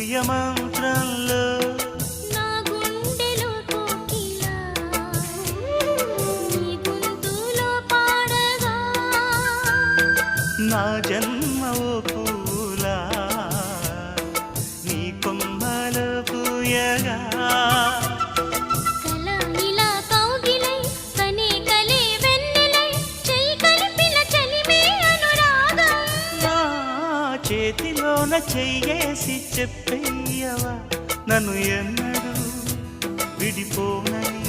ప్రియమంత్రంలో నా గుండెలో కోకిల నీ గొంతులో పాడగా నా జన్మ ఓ పూలా నీ కొమ్మలో పూయగా కల ఇలా కౌగిలై కనే కలే వెన్నెలై చెయ్యి కలిపిన చలిమే అనురాగం నా చేతిలోన చెయ్యేసి చెప్పేయవా నన్ను ఎన్నడూ విడిపోనని